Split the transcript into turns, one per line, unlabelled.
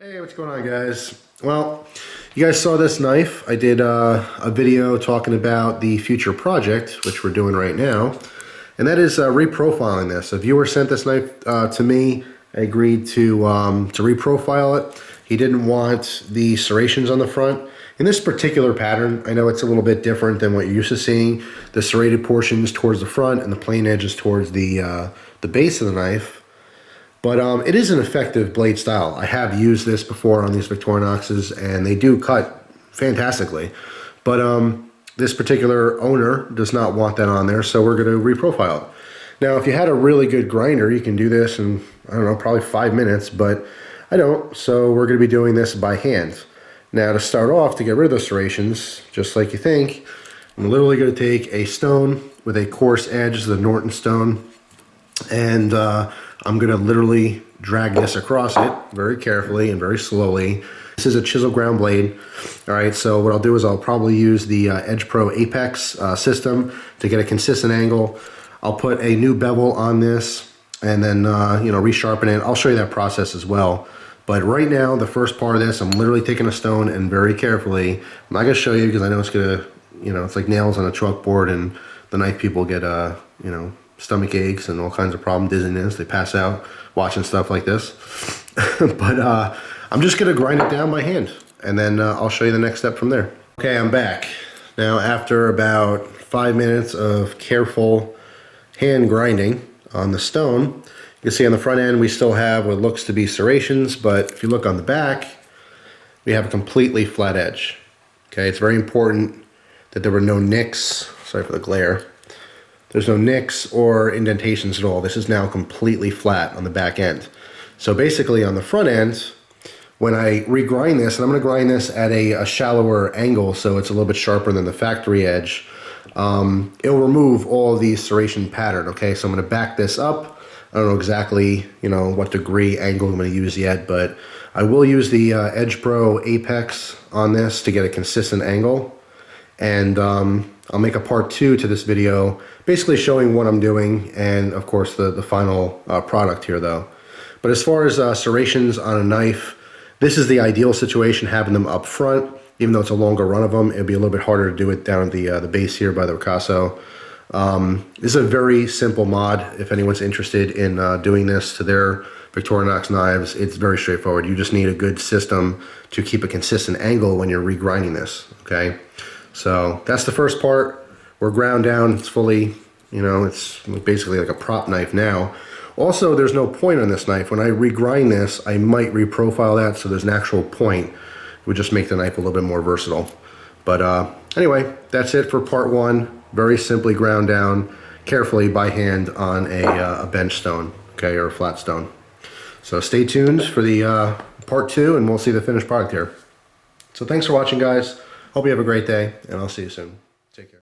Hey, what's going on, guys? Well, you guys saw this knife. I did a video talking about the future project, which we're doing right now, and that is reprofiling this. A viewer sent this knife to me. I agreed to reprofile it. He didn't want the serrations on the front. In this particular pattern, I know it's a little bit different than what you're used to seeing. The serrated portions towards the front and the plain edges towards the base of the knife. But it is an effective blade style. I have used this before on these Victorinoxes, and they do cut fantastically. But this particular owner does not want that on there, so we're going to reprofile it. Now, if you had a really good grinder, you can do this in, I don't know, probably 5 minutes, but I don't, so we're going to be doing this by hand. Now, to start off, to get rid of the serrations, just like you think, I'm literally going to take a stone with a coarse edge, the Norton stone, and I'm going to literally drag this across it very carefully and very slowly. This is a chisel ground blade. All right, so what I'll do is I'll probably use the Edge Pro Apex system to get a consistent angle. I'll put a new bevel on this and then resharpen it. I'll show you that process as well. But right now, the first part of this, I'm literally taking a stone and very carefully. I'm not going to show you because I know it's going to, it's like nails on a chalkboard, and the knife people get, stomach aches and all kinds of problems, dizziness. They pass out watching stuff like this. But I'm just going to grind it down by hand, and then I'll show you the next step from there. Okay, I'm back. Now, after about 5 minutes of careful hand grinding on the stone, you can see on the front end we still have what looks to be serrations, but if you look on the back, we have a completely flat edge. Okay, it's very important that there were no nicks. Sorry for the glare. There's no nicks or indentations at all. This is now completely flat on the back end. So basically on the front end, when I regrind this, and I'm going to grind this at a shallower angle so it's a little bit sharper than the factory edge, it'll remove all of the serration pattern, okay? So I'm going to back this up. I don't know exactly, what degree angle I'm going to use yet, but I will use the Edge Pro Apex on this to get a consistent angle. And I'll make a part 2 to this video, basically showing what I'm doing and, of course, the final product here, though. But as far as serrations on a knife, this is the ideal situation, having them up front. Even though it's a longer run of them, it'd be a little bit harder to do it down at the base here by the Ricasso. This is a very simple mod. If anyone's interested in doing this to their Victorinox knives, it's very straightforward. You just need a good system to keep a consistent angle when you're regrinding this, okay? So that's the first part. We're ground down. It's fully, it's basically like a prop knife now. Also, there's no point on this knife. When I regrind this, I might reprofile that so there's an actual point. It would just make the knife a little bit more versatile. But anyway, that's it for part 1. Very simply ground down carefully by hand on a bench stone, okay, or a flat stone. So stay tuned for the part 2, and we'll see the finished product here. So thanks for watching, guys. Hope you have a great day, and I'll see you soon. Take care.